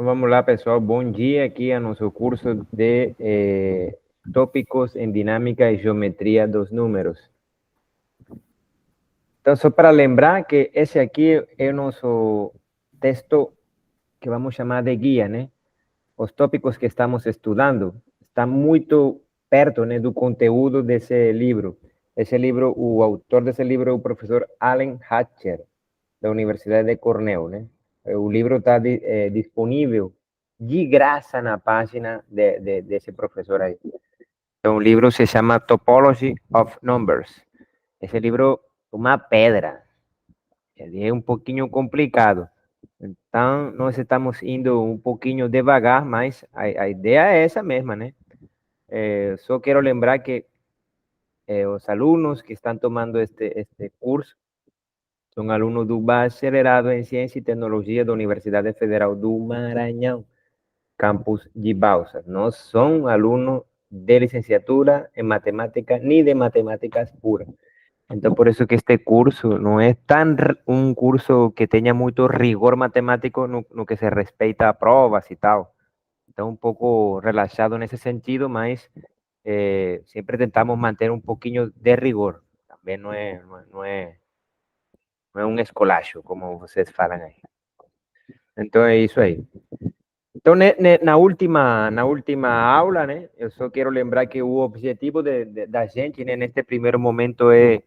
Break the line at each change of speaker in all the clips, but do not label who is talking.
Então vamos lá, pessoal. Bom dia aqui a nosso curso de tópicos em dinâmica e geometria dos números. Então, só para lembrar que esse aqui é o nosso texto que vamos chamar de guia, né? Os tópicos que estamos estudando está muito perto, né, do conteúdo desse livro. Esse livro, o autor desse livro é o professor Alan Hatcher, da Universidade de Cornell, né? O livro está disponível de graça na página desse professor aí. Então, o livro se chama Topology of Numbers. Esse livro é uma pedra. Ele é um pouquinho complicado. Então, nós estamos indo um pouquinho devagar, mas a ideia é essa mesma, né? Só quero lembrar que os alunos que estão tomando este curso são alunos do Bacharelado em Ciência e Tecnologia da Universidade Federal do Maranhão, campus de Balsas. Não são alunos de licenciatura em matemática nem de matemáticas puras. Então, por isso que este curso não é tão um curso que tenha muito rigor matemático no que se respeita a provas e tal. Então, um pouco relaxado nesse sentido, mas sempre tentamos manter um pouquinho de rigor. Também não é um esculacho, como vocês falam aí. Então, é isso aí. Então, na última aula, né, eu só quero lembrar que o objetivo da gente, né, neste primeiro momento é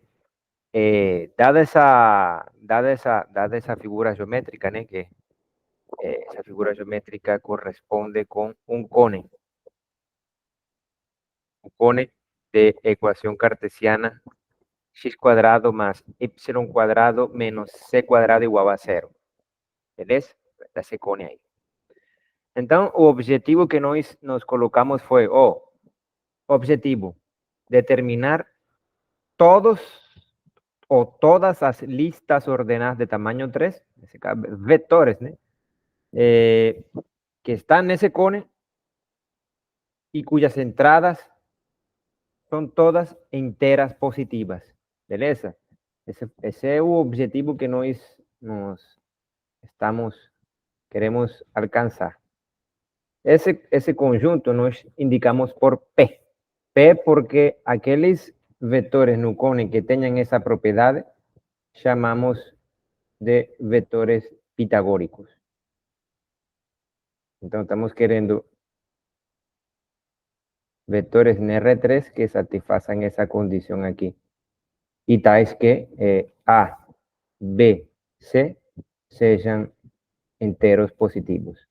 dada essa figura geométrica, né, que essa figura geométrica corresponde com un cone de ecuación cartesiana x cuadrado más y cuadrado menos c cuadrado igual a cero. Beleza? Esse cone aí. Então, o objetivo que nós nos colocamos foi, objetivo, determinar todos o todas as listas ordenadas de tamaño 3, vectores, né? Que están en ese cone y cuyas entradas son todas enteras positivas. Beleza? Ese es el objetivo que nos queremos alcanzar. Ese conjunto nos indicamos por P. P porque aquellos vectores no cone que tengan esa propiedad llamamos de vectores pitagóricos. Entonces estamos queriendo vectores en R3 que satisfacen esa condición aquí. Y tais que A, B, C sean enteros positivos.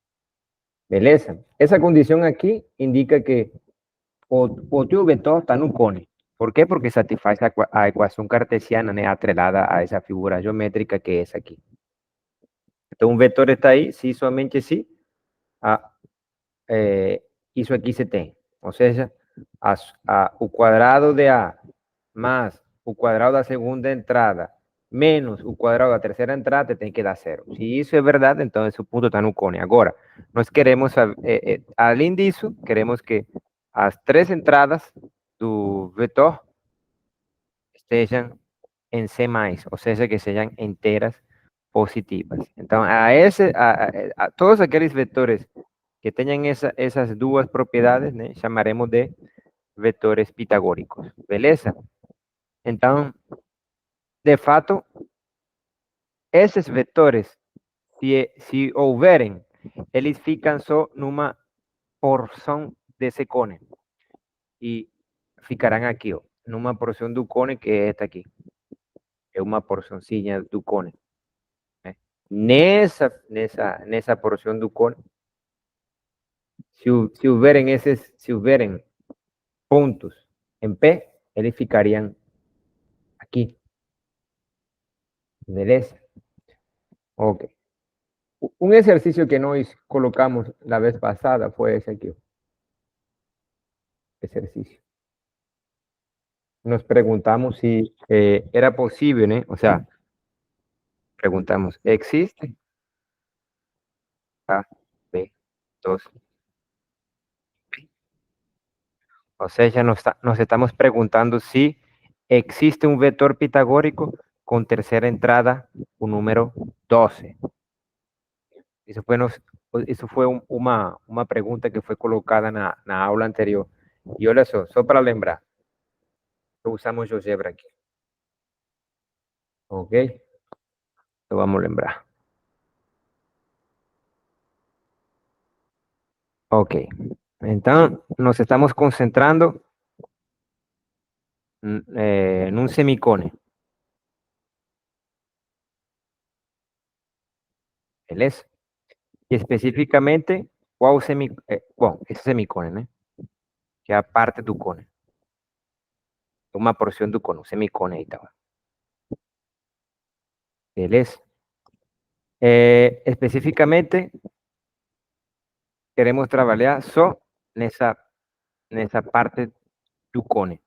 Beleza? Essa condição aqui indica que o teu vetor está no cone. Por quê? Porque satisfaz a equação cartesiana, né, atrelada a essa figura geométrica que é essa aqui. Então, o vetor está aí, se somente se isso aqui se tem. Ou seja, o quadrado de A mais o quadrado da segunda entrada menos o quadrado da terceira entrada tem que dar zero. Se isso é verdade, então esse ponto está no cone. Agora, nós queremos, além disso, queremos que as três entradas do vetor estejam em C+, ou seja, que sejam inteiras positivas. Então, a todos aqueles vetores que tenham essas duas propriedades, né, chamaremos de vetores pitagóricos. Beleza? Então, de fato, esses vetores, se houverem, eles ficam só numa porção desse cone. E ficarão aqui, ó, numa porção do cone que é esta aqui. É uma porçãozinha do cone. Né? Nessa porção do cone, se houverem pontos em P, eles ficariam aqui. Beleza? Ok. Un ejercicio que nos colocamos la vez pasada fue ese aquí. Ejercicio. Nos preguntamos si era posible, ¿no? O sea, preguntamos, ¿existe A, B, 2? O sea, ya nos estamos preguntando si existe un vector pitagórico con tercera entrada, un número 12. Eso fue Isso foi uma pergunta que foi colocada na aula anterior. E olha só para lembrar, usamos GeoGebra aqui. Ok? Então vamos lembrar. Ok. Então, nos estamos concentrando en un semicone. Beleza? E especificamente, qual bom, esse semicone, né? Que é a parte do cone. Uma porção do cone, um semicone aí, tá? Beleza? Especificamente, queremos trabalhar só nessa parte do cone.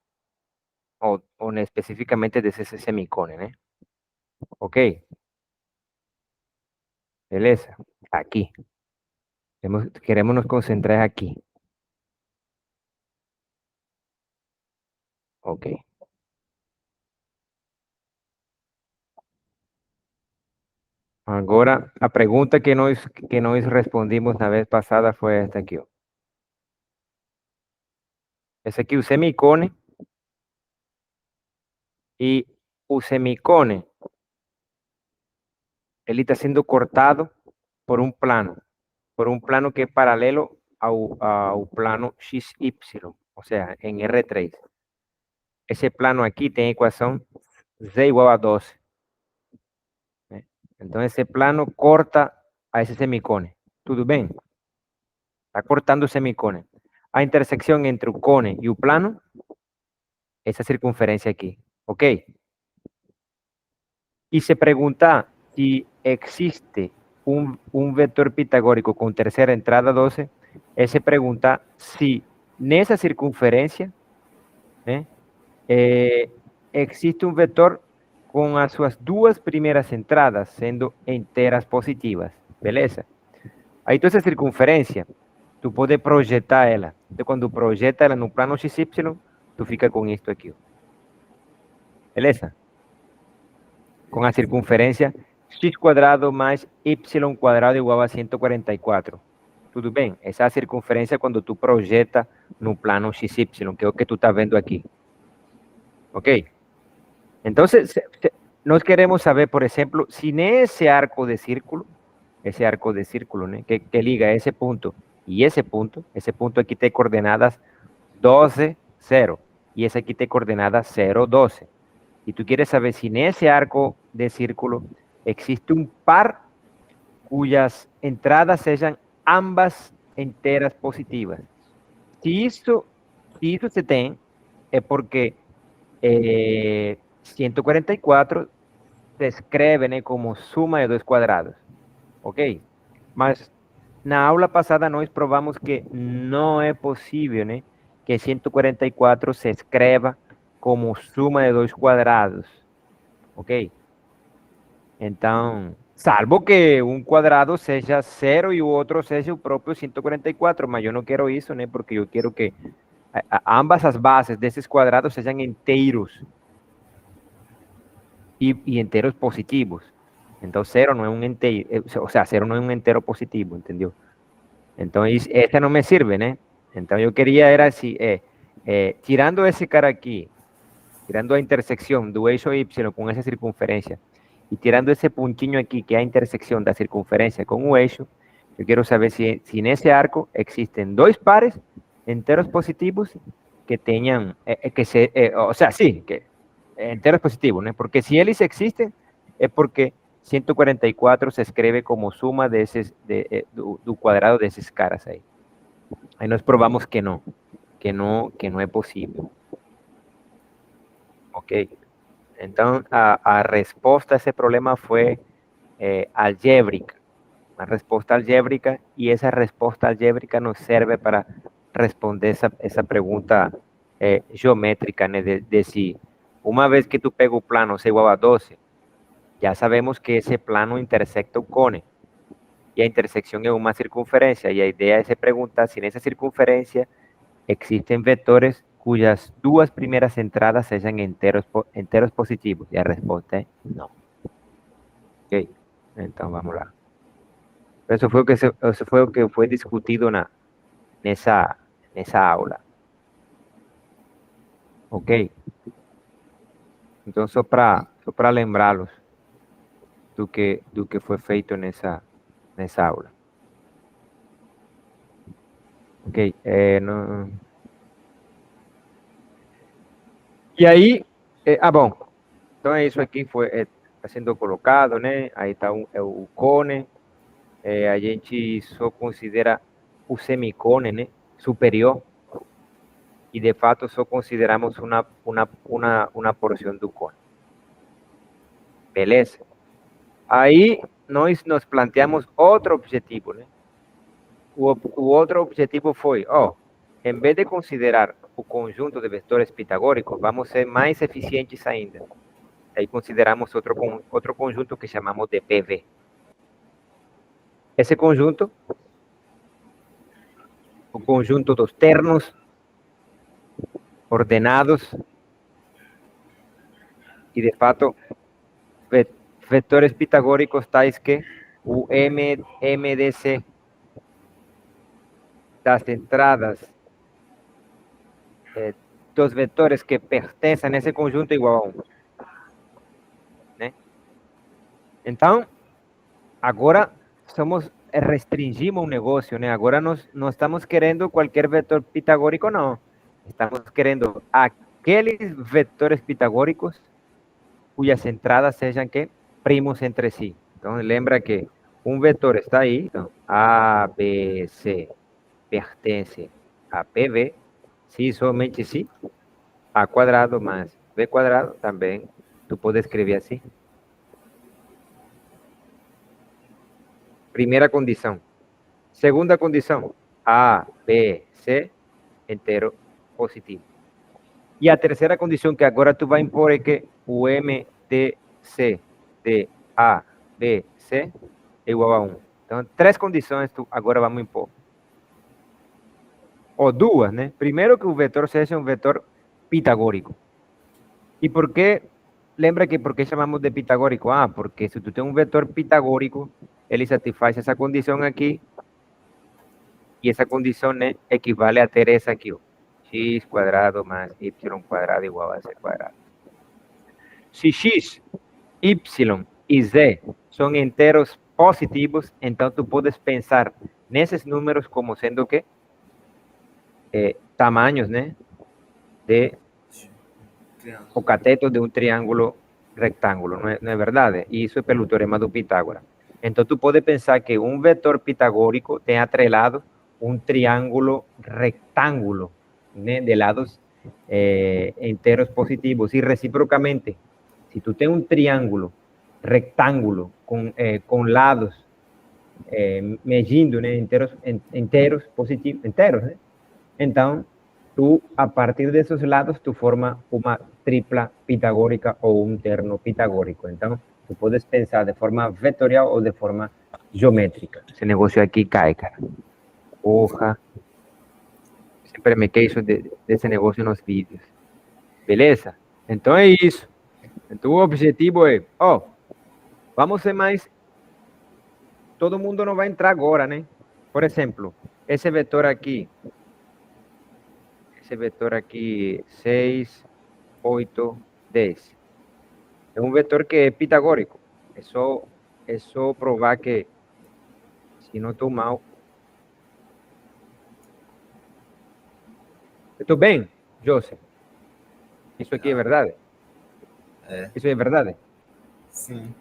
Ou especificamente desse semicone, né? Ok? Beleza? Aqui. Queremos nos concentrar aqui. Ok. Agora, a pergunta que nós respondimos na vez passada foi esta aqui, ó. Esse aqui, o semicone. E o semicone, ele está sendo cortado por um plano que é paralelo ao plano XY, ou seja, em R3. Esse plano aqui tem a equação Z igual a 12. Né? Então, esse plano corta a esse semicone. Tudo bem? Está cortando o semicone. A intersecção entre o cone e o plano, essa circunferência aqui. Ok? Y se pregunta si existe un vector pitagórico con tercera entrada 12, se pregunta si en esa circunferencia existe un vector con as suas duas primeiras entradas sendo enteras positivas, beleza? Aí toda essa circunferência, tu pode projetar ela. Então, quando projeta ela no plano XY, tu fica com isto aqui, beleza? Con la circunferencia x cuadrado más y cuadrado igual a 144. Tudo bem? Essa é a circunferência quando tu projeta no plano XY, que é o que tu está vendo aqui. Ok? Então, nós queremos saber, por exemplo, se nesse arco de círculo, né, que liga esse ponto e esse ponto aqui tem coordenadas 12, 0, e esse aqui tem coordenadas 0, 12. Y tú quieres saber si en ese arco de círculo existe un par cuyas entradas sean ambas enteras positivas. Si eso se tem, es porque 144 se escreve, né, como suma de dois quadrados. Ok? Mas na aula passada nós provamos que não é possível, né, que 144 se escreva como suma de dois quadrados. Ok? Então, salvo que um quadrado seja 0 e o outro seja o próprio 144, mas eu não quero isso, né? Porque eu quero que ambas as bases desses quadrados sejam inteiros e inteiros positivos. Então, 0 não é um inteiro, ou seja, 0 não é um inteiro positivo, entendeu? Então, essa não me serve, né? Então, eu queria era assim, tirando esse cara aqui, tirando a intersecção do eixo Y com essa circunferência, y tirando ese puntinho aquí que es intersección de la circunferencia con un eixo, yo quiero saber si en ese arco existen dos pares enteros positivos que tengan, o sea, sí, que enteros positivos, ¿no? Porque si eles existen, es porque 144 se escribe como suma de ese, do cuadrado de esas caras ahí. Ahí nos probamos que no es posible. Ok. Então, a resposta a esse problema foi algébrica, uma resposta algébrica, e essa resposta algébrica nos serve para responder essa pergunta geométrica, né, de se uma vez que tu pega o plano C igual a 12, já sabemos que esse plano intersecta o cone, e a intersecção é uma circunferência, e a ideia é se perguntar se nessa circunferência existen vectores cuyas duas primeras entradas sean enteros positivos. Y la respuesta es no. Ok, entonces vamos lá. Eso fue o que foi discutido nessa aula. Ok? Então, só para lembrá-los do que foi feito nessa aula. Ok? E aí, bom, então isso aqui está sendo colocado, né? Aí está o cone, a gente só considera o semicone, né? Superior, e de fato só consideramos uma porção do cone. Beleza? Aí nós nos planteamos outro objetivo, né? O outro objetivo foi, em vez de considerar o conjunto de vetores pitagóricos, vamos ser mais eficientes ainda. Aí consideramos outro conjunto que chamamos de PV. Esse conjunto, o conjunto dos ternos ordenados e, de fato, vetores pitagóricos tais que o MDC das entradas dos vetores que pertencem a esse conjunto é igual a 1. Né? Então, agora restringimos o negócio, né? Agora não estamos querendo qualquer vetor pitagórico, não. Estamos querendo aqueles vetores pitagóricos cujas entradas sejam que primos entre si. Então, lembra que um vetor está aí, então, A, B, C pertence a PV, se somente se A quadrado mais B quadrado, também tu pode escrever assim. Primeira condição. Segunda condição, A, B, C, inteiro positivo. E a terceira condição que agora tu vai impor é que o MDC de A, B, C é igual a 1. Então, três condições tu agora vamos impor. Ou duas, né? Primeiro que o vetor seja um vetor pitagórico. E por que? Lembra que por que chamamos de pitagórico? Porque se tu tem um vetor pitagórico, ele satisfaz essa condição aqui, e essa condição, né, equivale a ter essa aqui, ó. X quadrado mais y quadrado igual a z quadrado. Se x, y e z são inteiros positivos, então tu podes pensar nesses números como sendo o quê? Tamanhos, né, de o cateto de um triângulo rectângulo, não é verdade? E isso é pelo teorema do Pitágoras. Então, tu pode pensar que um vetor pitagórico tem atrelado um triângulo rectângulo, né, de lados inteiros positivos. E, reciprocamente, se tu tem um triângulo rectângulo com lados medindo, né, inteiros positivos, né? Então, tú, a partir de esos lados, tú formas una tripla pitagórica o un terno pitagórico. Entonces, tú puedes pensar de forma vectorial o de forma geométrica. Ese negocio aquí cae, cara. Hoja. Sempre me queixo desse negócio nos vídeos. Beleza? Então é isso. Então o objetivo é, vamos ser mais... Todo mundo não vai entrar agora, né? Por exemplo, esse vetor aqui, 6, 8, 10. É um vetor que é pitagórico. É só provar que, se não estou mal... Estou bem, José? Isso aqui é verdade? Isso é verdade?
Sim.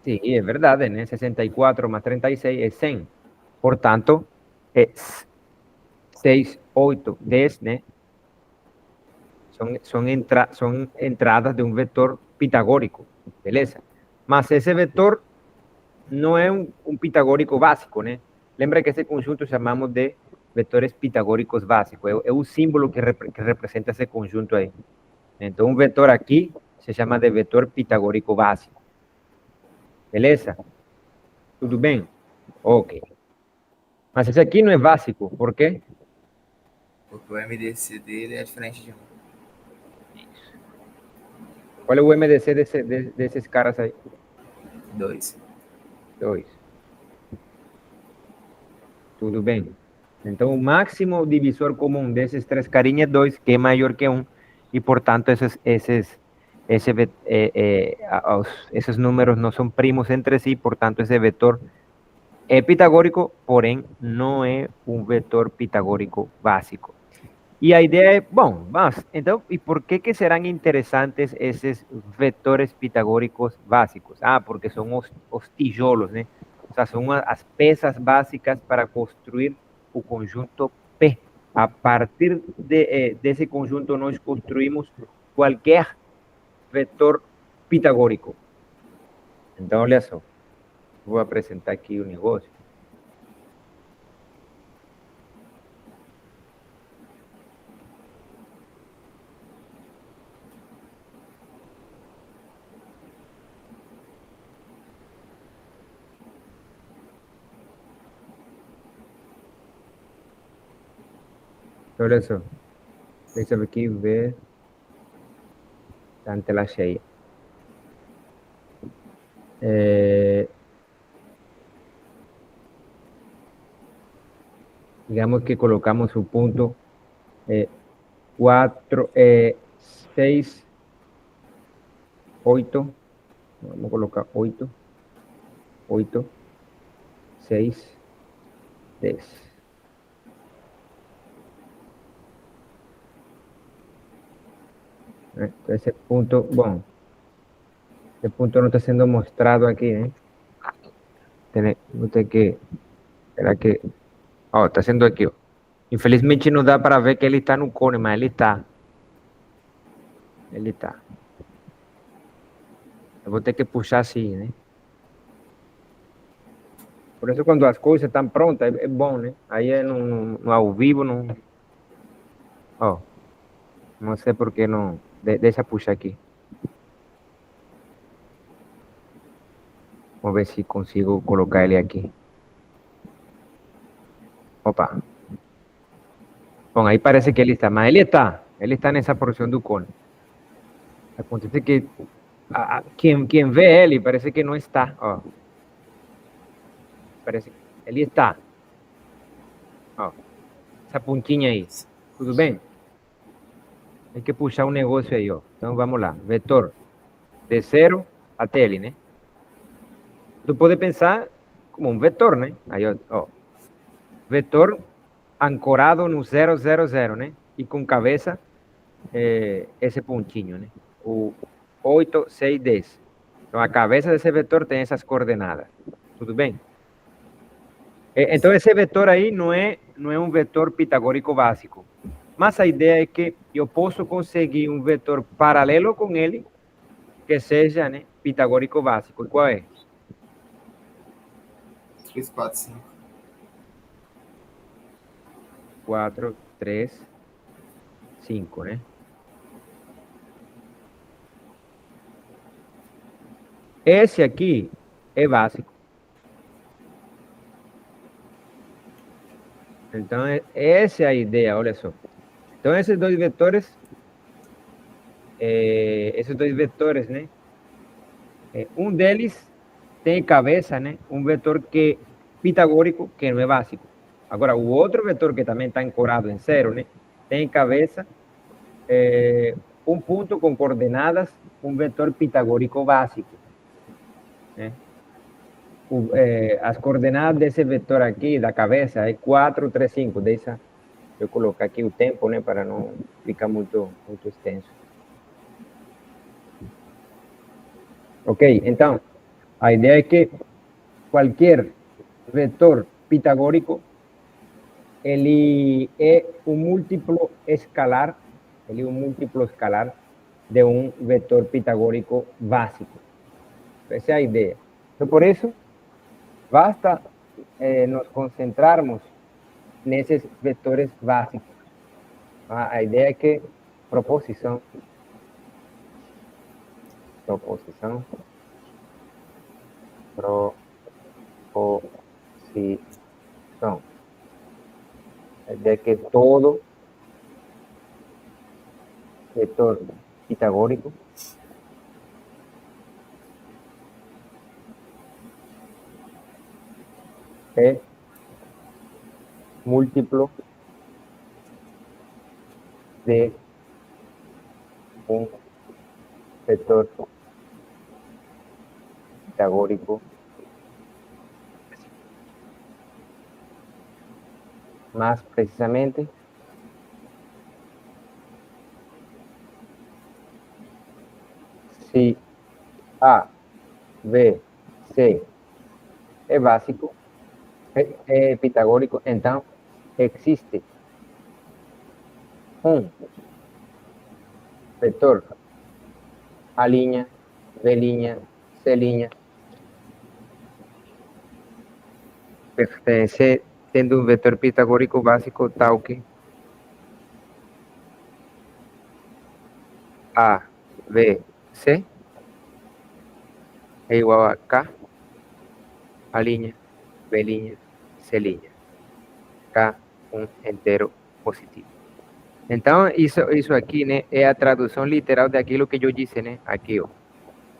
Sim, é verdade, né? 64 mais 36 é 100. Portanto, é 6, 8, 10, né? São entradas de um vetor pitagórico, beleza? Mas esse vetor não é um pitagórico básico, né? Lembra que esse conjunto chamamos de vetores pitagóricos básicos. É o símbolo que representa esse conjunto aí. Então, um vetor aqui se chama de vetor pitagórico básico. Beleza? Tudo bem? Ok. Mas esse aqui não é básico. Por quê?
Porque o MDC dele é diferente de 1.
Qual é o MDC desses caras aí?
2.
2. Tudo bem. Então, o máximo divisor comum desses três carinhas é 2, que é maior que 1, e, portanto, esses números não são primos entre si, portanto, esse vetor é pitagórico, porém, não é um vetor pitagórico básico. E a ideia é, bom, vamos, então, e por que serão interessantes esses vetores pitagóricos básicos? Ah, porque são os tijolos, né? O sea, são as peças básicas para construir o conjunto P. A partir desse conjunto, nós construímos qualquer vetor pitagórico. Então, olha só, vou apresentar aqui o negócio. Olha só, deixa eu aqui ver, está em tela cheia. Digamos que colocamos o ponto 4, 6, 8, vamos a colocar 8, 8, 6, 10. Ese punto, bueno, ese punto no está siendo mostrado aquí, ¿eh? Usted que, será que, oh, está haciendo aquí. Infelizmente não dá para ver que ele está no cone, mas ele está. Ele está. Eu vou ter que puxar assim, né? Por isso, quando as coisas estão prontas, é bom, né? Aí é no ao vivo, não. Oh, não sei por que não. Deixa puxar aqui. Vamos ver se consigo colocar ele aqui. Opa. Bom, aí parece que ele está, mas ele está nessa porção do cone. Acontece que quem vê ele parece que não está. Ó. Parece que ele está. Ó. Essa pontinha aí. Tudo bem? Tem que puxar um negócio aí, ó. Então vamos lá. Vetor de 0 até ele, né? Tu pode pensar como um vetor, né? Aí, ó. Vetor ancorado no 0, 0, 0, né? E com cabeça esse pontinho, né? O 8, 6, 10. Então, a cabeça desse vetor tem essas coordenadas. Tudo bem? Então, esse vetor aí não é um vetor pitagórico básico. Mas a ideia é que eu posso conseguir um vetor paralelo com ele que seja, né, pitagórico básico. E qual é?
3, 4, 5.
4, 3, 5, né? Esse aqui é básico. Então, essa é a ideia, olha só. Então, esses dois vetores, né? Um deles tem cabeça, né? Um vetor que pitagórico, que não é básico. Agora, o outro vetor que também está ancorado em 0, né? Tem cabeça, um ponto com coordenadas, um vetor pitagórico básico, né? As coordenadas desse vetor aqui, da cabeça, é 4, 3, 5. Deixa eu colocar aqui o tempo, né? Para não ficar muito extenso. Ok, então, a ideia é que qualquer vetor pitagórico ele é um múltiplo escalar, de um vetor pitagórico básico. Essa é a ideia. Então, por isso, basta nos concentrarmos nesses vetores básicos. A ideia é que proposição, a ideia é que todo vetor pitagórico é múltiplo de un vector pitagórico más precisamente si A, B, C es básico, es pitagórico, entonces existe un vector A', B', C', pertenece tendo un vector pitagórico básico tal que A, B, C é igual a K, A', B', C', K, um entero positivo. Então, isso aqui, né, é a tradução literal daquilo que eu disse, né, aqui, ó.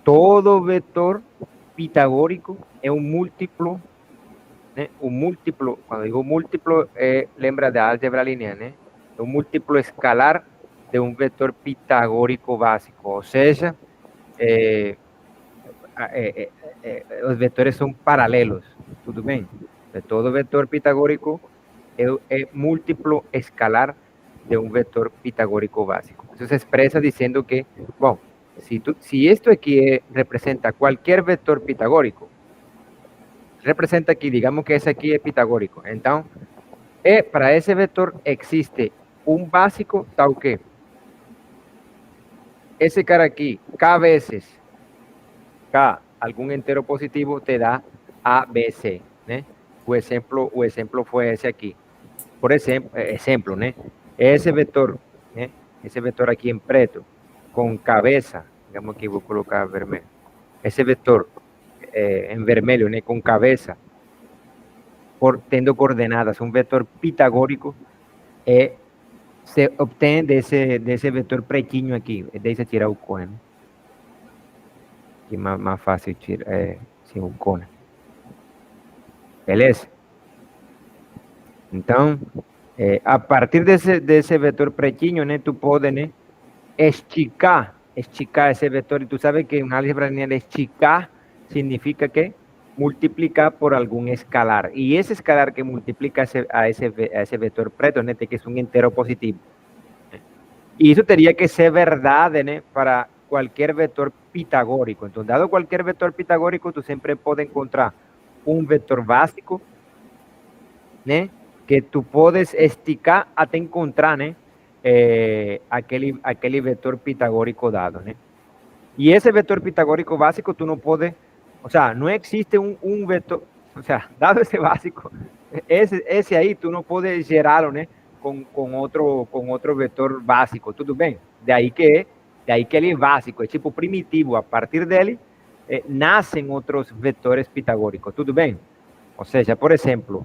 Todo vetor pitagórico é um múltiplo, né, o múltiplo, quando digo múltiplo, lembra da álgebra linear, né, é um múltiplo escalar de um vetor pitagórico básico, ou seja, os vetores são paralelos, tudo bem? Todo vetor pitagórico é múltiplo escalar de un vector pitagórico básico. Eso se expresa diciendo que, bueno, si esto aquí representa cualquier vector pitagórico, representa aquí, digamos que ese aquí es pitagórico, entonces, para ese vector existe un básico tal que ese cara aquí, K veces K, algún entero positivo, te da A, B, C, ¿no? O ejemplo fue ese aquí. Por ejemplo, ¿no? Ese vector aquí en preto, con cabeza, digamos que voy a colocar vermelho, ese vector en vermelho, ¿no? Con cabeza, tendo coordenadas, un vector pitagórico, se obtiene de ese vector pretinho aquí, deixa tirar o cone, ¿no? Que más fácil tirar sin o cone. Beleza? Então, a partir desse vetor pretinho, né, tu pode, né, esticar esse vetor, e tu sabes que em álgebra linear esticar significa que multiplicar por algum escalar, e esse escalar que multiplica a esse vetor preto, né, que é um entero positivo, e isso teria que ser verdade, né, para qualquer vetor pitagórico. Então, dado qualquer vetor pitagórico, tu sempre pode encontrar um vetor básico, né, que tu podes esticar até encontrar, né, aquele vetor pitagórico dado, né? E esse vetor pitagórico básico tu não pode, o sea, não existe um vetor, o sea, dado esse básico, esse aí tu não pode gerá-lo, né, com outro vetor básico, tudo bem? De aí que ele é básico, é tipo primitivo, a partir dele nascem outros vetores pitagóricos, tudo bem? Ou seja, por exemplo,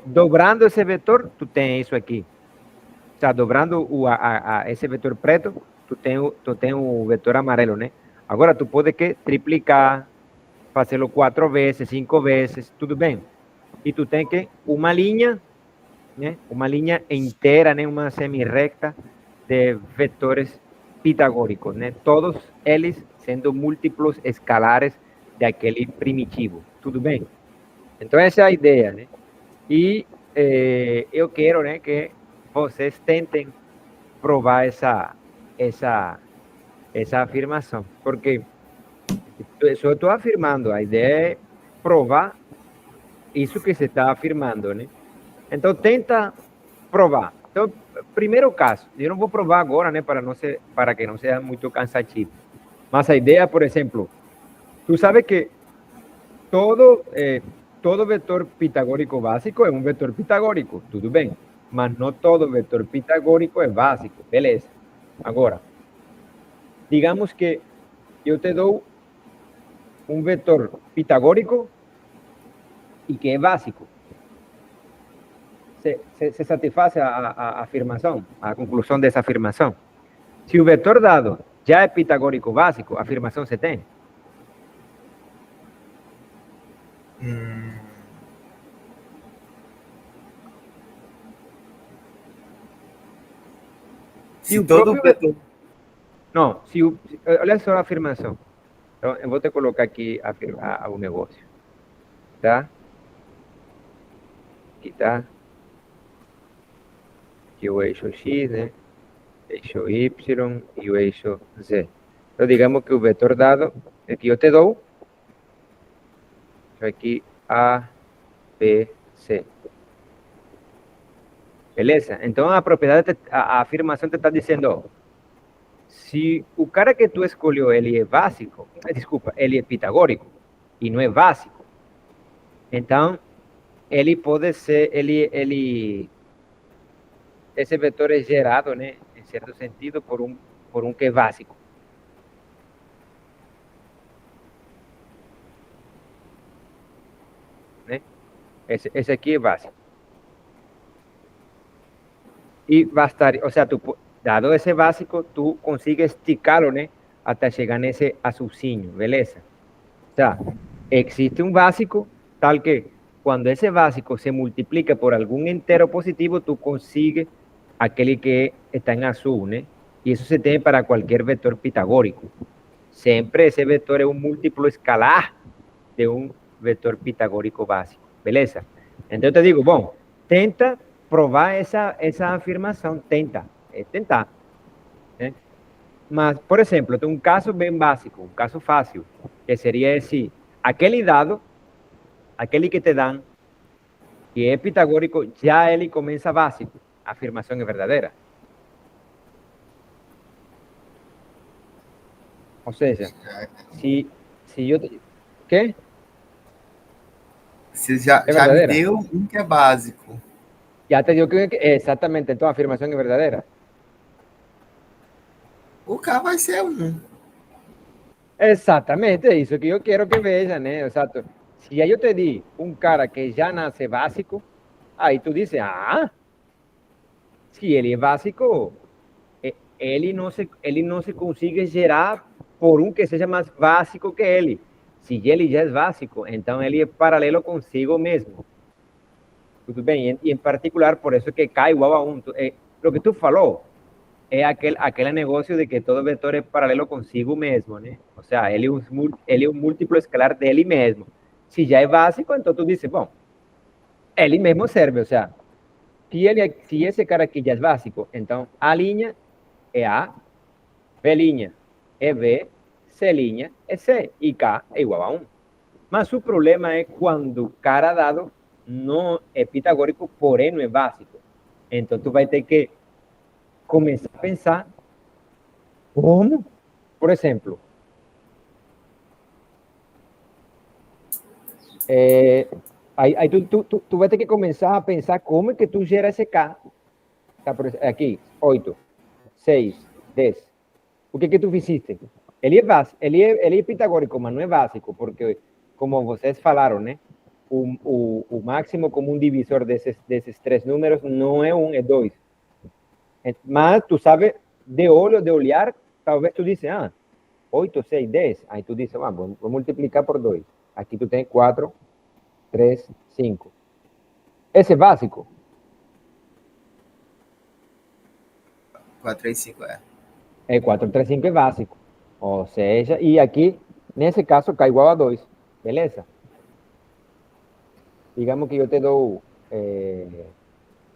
dobrando esse vetor, tu tem isso aqui. O sea, dobrando esse vetor preto, tu tem o vetor amarelo, né? Agora, tu pode que triplicar, fazê-lo 4 vezes, 5 vezes, tudo bem? E tu tem que uma linha, né? Uma linha inteira, né? Uma semi-recta de vetores pitagóricos, né? Todos eles sendo múltiplos escalares daquele primitivo, tudo bem? Então, essa é a ideia, né? E eu quero, né, que vocês tentem provar essa afirmação, porque eu estou afirmando, a ideia é provar isso que se está afirmando, né? Então, tenta provar. Então, primeiro caso, eu não vou provar agora, né, para que não seja muito cansativo, mas a ideia, por exemplo, tu sabes que todo vetor pitagórico básico é um vetor pitagórico, tudo bem, mas não todo vetor pitagórico é básico, beleza. Agora, digamos que eu te dou um vetor pitagórico e que é básico. Se satisfaz a afirmação, a conclusão dessa afirmação. Se o vetor dado já é pitagórico básico, a afirmação se tem.
Se todo vetor...
Não, olha só a afirmação. Então, eu vou te colocar aqui o negócio. Tá? Aqui tá. Aqui o eixo X, né? Eixo Y e o eixo Z. Então, digamos que o vetor dado é que eu te dou. Aqui A, B, C. Beleza? Então, a afirmação te está dizendo, ó, se o cara que tu escolheu, ele é básico, desculpa, ele é pitagórico e não é básico, então, ele pode ser, esse vetor é gerado, né, em certo sentido, por um que é básico. Né? Esse aqui é básico. E bastar, ou seja, dado esse básico, tu consegues esticá-lo, né, até chegar nesse azulzinho, beleza? O sea, existe un básico tal que cuando ese básico se multiplica por algún entero positivo, tú consigues aquel que está en azul, ¿no? Y eso se tiene para cualquier vector pitagórico. Siempre ese vector es un múltiplo escalar de un vector pitagórico básico, beleza? Entonces te digo, bueno, tenta probar esa afirmación, tenta, tentar. Mas, por exemplo, tem um caso bem básico, um caso fácil, que seria esse, aquele dado, aquele que te dão, que é pitagórico, já ele começa básico, a afirmação é verdadeira. Ou seja, se eu... Quê?
Você já me deu um que é básico.
Já te deu que exatamente, então a afirmação é verdadeira.
O K vai ser 1.
Exatamente, é isso que eu quero que veja, né? Exato. Se eu te di um cara que já nasce básico, aí tu diz, se ele é básico, ele não se consegue gerar por um que seja mais básico que ele. Se ele já é básico, então ele é paralelo consigo mesmo. Tudo bem? E em particular, por isso que K igual a 1. O que tu falou é aquele negócio de que todo vetor é paralelo consigo mesmo, né? Ou seja, ele é um múltiplo escalar dele mesmo. Se já é básico, então tu diz, bom, ele mesmo serve, ou seja, se esse cara aqui já é básico, então A' é A, B' é B, C' é C, e K é igual a 1. Mas o problema é quando o cara dado não é pitagórico, porém não é básico. Então tu vai ter que começar a pensar como, por exemplo, aí tu vai ter que começar a pensar como é que tu gera esse K. Tá, aqui, 8, 6, 10. O que tu fizeste? Ele é básico, ele é pitagórico, mas não é básico, porque, como vocês falaram, né? O máximo comum divisor desses três números não é 1, é 2. Mas tu sabe, de olhar, talvez tu dices, 8, 6, 10. Aí tu dices, vou multiplicar por 2. Aqui tu tens 4, 3, 5. Esse é básico?
4, 3, 5 é.
4, 3, 5 é básico. Ou seja, e aqui, nesse caso, K igual a 2. Beleza? Digamos que eu te dou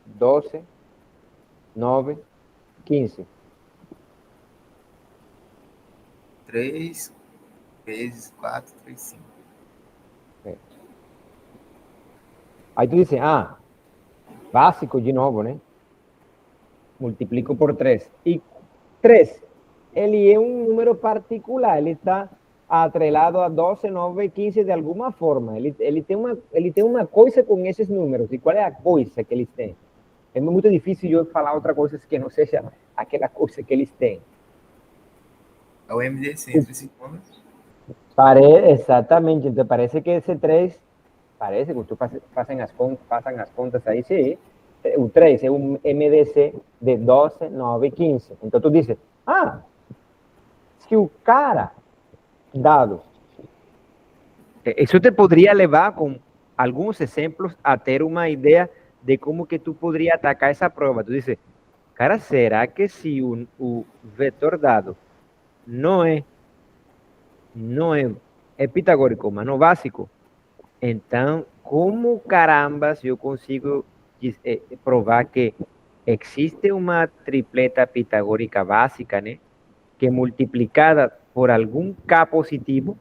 12, 9, 15.
3 vezes 4, 3, 5.
Aí tu diz, básico de novo, né? Multiplico por 3. E 3, ele é um número particular, ele está atrelado a 12, 9, 15 de alguma forma. Ele tem uma coisa com esses números. E qual é a coisa que eles têm? É muito difícil eu falar outra coisa que não seja aquela coisa que eles têm.
É o MDC entre 5 números?
Exatamente. Então, parece que esse 3, parece que tu passam as contas aí, sim. O 3 é um MDC de 12, 9 e 15. Então, tu dizes, se o cara dado... Isso te poderia levar, com alguns exemplos, a ter uma ideia de como que tu poderia atacar essa prova. Tu dices, cara, será que se o vetor dado não é pitagórico, mas não básico, então como carambas eu consigo provar que existe uma tripleta pitagórica básica, né? Que multiplicada por algum K positivo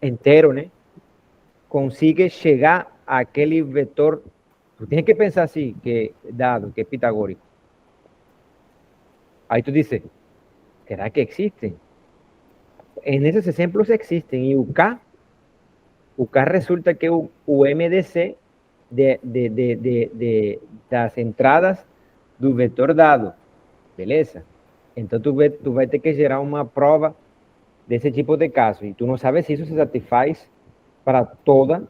inteiro, né? Consigue chegar àquele vetor. Tu tienes que pensar assim, que dado, que é pitagórico. Aí tu dices, ¿será que existen? En esos ejemplos existen. Y o K resulta que o MDC das entradas do vetor dado. Beleza? Então tu vai ter que gerar uma prova desse tipo de caso. E tu não sabes se isso se satisfaz para toda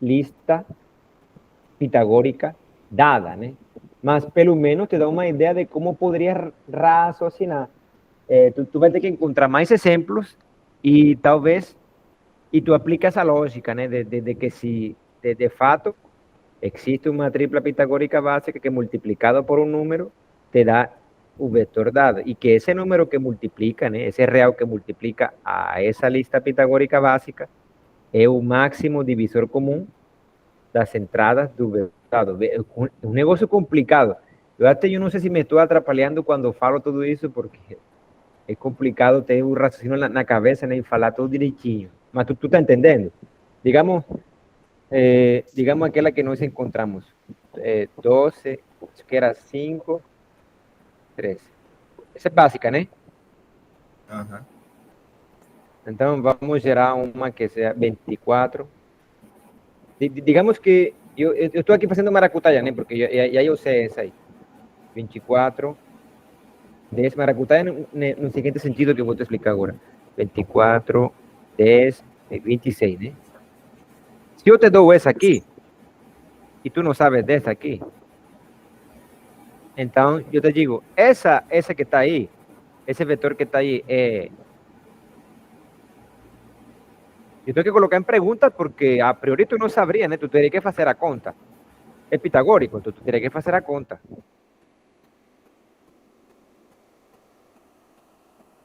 lista pitagórica dada, né? Mas pelo menos te dá uma ideia de como poderia raciocinar. Tu vai ter que encontrar mais exemplos e talvez tu aplica essa lógica, né? De que se de fato existe uma tripla pitagórica básica que multiplicado por um número te dá o vetor dado e que esse número que multiplica, né? Esse real que multiplica a essa lista pitagórica básica é o máximo divisor comum das entradas do vetor dado. É um negócio complicado. Eu não sei se me estou atrapalhando quando falo tudo isso, porque é complicado ter um raciocínio na cabeça, né, e falar tudo direitinho. Mas tu tá entendendo? Digamos, digamos aquela que nós encontramos. 12, acho que era 5, 13. Essa é básica, né?
Aham.
Então vamos gerar uma que seja 24. Digamos que eu estou aqui fazendo maracutaia, né? Porque já eu sei essa aí. 24, 10 maracutaia no seguinte sentido que eu vou te explicar agora. 24, 10, 26, né? Se eu te dou essa aqui, e tu não sabes dessa aqui, então eu te digo, essa que está aí, esse vetor que está aí, eu tenho que colocar em pergunta porque a priori tu não sabria, né? Tu teria que fazer a conta. É pitagórico, então tu teria que fazer a conta.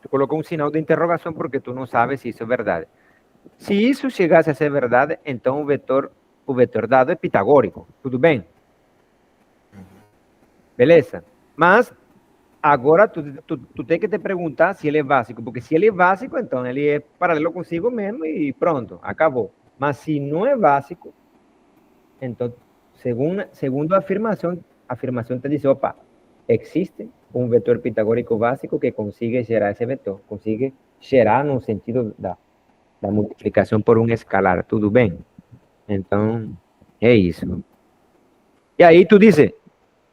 Tu colocou um sinal de interrogação porque tu não sabes se isso é verdade. Se isso chegasse a ser verdade, então o vetor dado é pitagórico. Tudo bem? Beleza? Mas agora tu tem que te perguntar se ele é básico, porque se ele é básico, então ele é paralelo consigo mesmo e pronto, acabou. Mas se não é básico, então, segundo a afirmação te diz, opa, existe um vetor pitagórico básico que consigue gerar esse vetor, consigue gerar no sentido da multiplicação por um escalar, tudo bem? Então, é isso. E aí tu diz,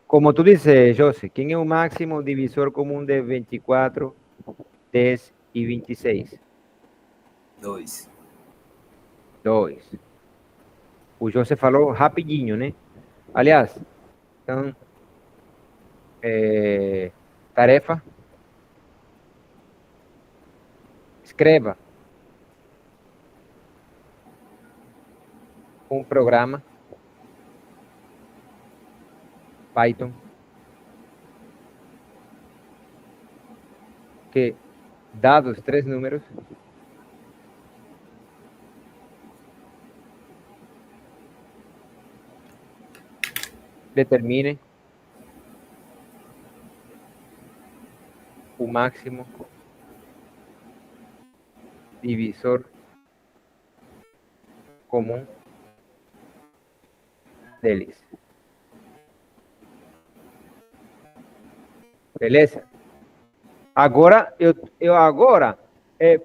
como tu dices, José, ¿quién es un máximo divisor común de 24, 10 y 26?
2.
2. O José falou rapidinho, né? Aliás, então, tarefa, escreva um programa Python que, dados 3 números, determine o máximo divisor comum deles. Beleza? Agora,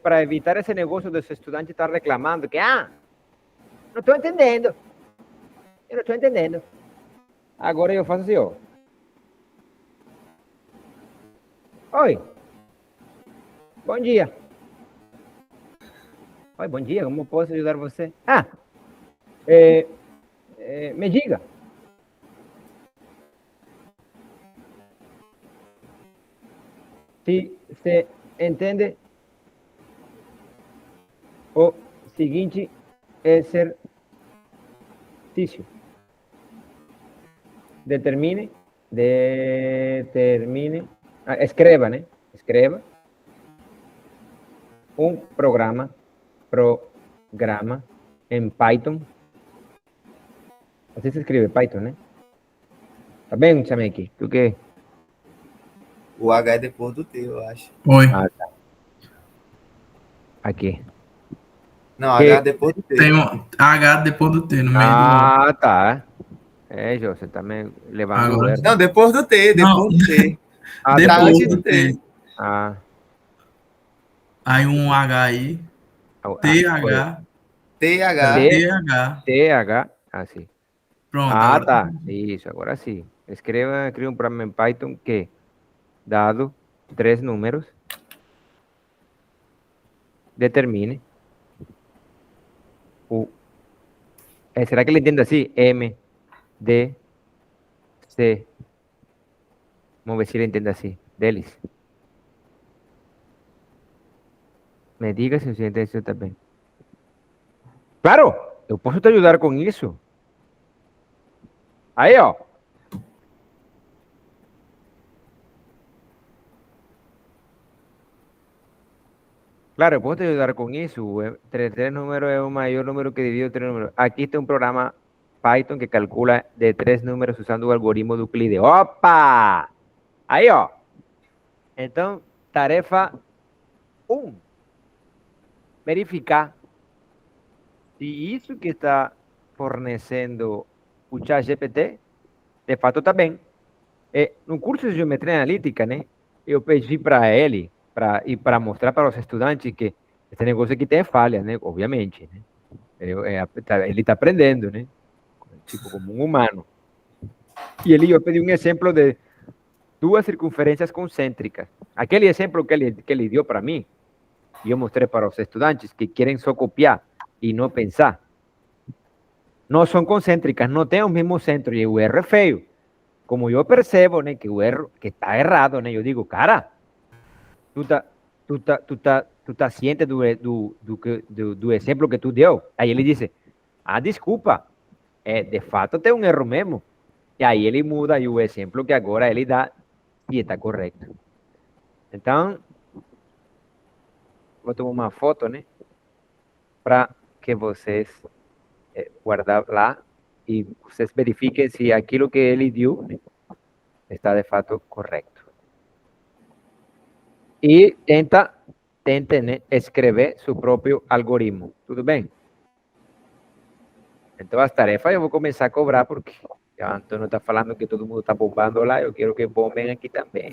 para evitar esse negócio dos estudantes estar reclamando que, não estou entendendo. Eu não estou entendendo. Agora eu faço assim, ó. Oi. Bom dia. Oi, bom dia. Como posso ajudar você? Me diga. Se você entende o seguinte exercício. Determine Determine, escreva, né? Escreva um programa em Python. Assim se escreve Python, né? Tá bem, Chameque? Tu que?
O H é depois do T, eu acho.
Oi.
Ah, tá. Aqui.
Não,
Que?
H é depois do T.
Tem um H depois do T no meio do.
Ah, tá. É, Jô, você tá me levando o
Agora.
erro.
Não, depois do T,
Não,
depois do T.
Ah,
Tá
depois
antes
do
do
T.
T.
Ah,
Aí um H aí.
foi.
TH.
TH.
TH.
TH. Ah, sim.
Pronto,
Ah,
agora.
tá. Isso, agora sim. Escreva um programa em Python que, dado 3 números, determine o... será que ele entende assim? M, D, C. Vamos ver se ele entende assim. Deles. Me diga se você entende isso também. Claro, eu posso te ajudar com isso. Aí, ó. Claro, eu posso te ajudar com isso. Tres números é o maior número que divide tres números. Aqui tem um programa Python que calcula de 3 números usando o algoritmo de Euclides. Opa! Aí, ó. Então, tarefa 1. Verificar se isso que está fornecendo o ChatGPT, de fato está bem. No curso de geometria analítica, né, eu pedi para ele, para mostrar para os estudantes que esse negócio aqui tem falha, né, obviamente, né. Ele está aprendendo, né, tipo como um humano. E eu pedi um exemplo de 2 circunferências concêntricas. Aquele exemplo que ele deu para mim, eu mostrei para os estudantes que querem só copiar e não pensar. Não são concêntricas, não têm o mesmo centro e o erro é feio. Como eu percebo, né, que o erro, que está errado, né, eu digo, cara, tu tá ciente do exemplo que tu deu? Aí ele disse, desculpa, de fato tem um erro mesmo. E aí ele muda e o exemplo que agora ele dá e está correto. Então, vou tomar uma foto, né, para que vocês guardar lá e vocês verifiquem se aquilo que ele deu, né, está de fato correto. E tente, né, escrever seu próprio algoritmo. Tudo bem? Então, as tarefas eu vou começar a cobrar, porque o Antônio está falando que todo mundo está bombando lá, eu quero que bombem aqui também.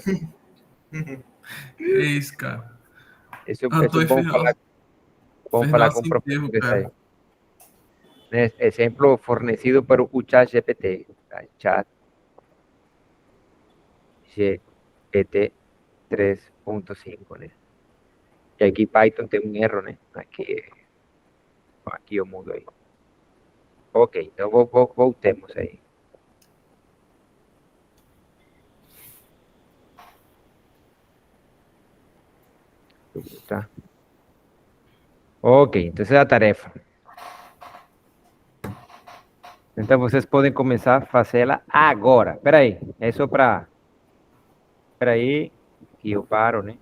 É isso, cara.
Isso é
Antônio
bom
fez
falar com
nosso
o professor
enterro,
que está aí.
cara.
Exemplo fornecido por o ChatGPT. ChatGPT 3.5, né? E aqui Python tem um erro, né? Aqui eu mudo aí. Ok, então voltemos aí. Tá? Ok, então essa é a tarefa. Então vocês podem começar a fazê-la agora. Espera aí, é só para... Espera aí, que eu paro, né?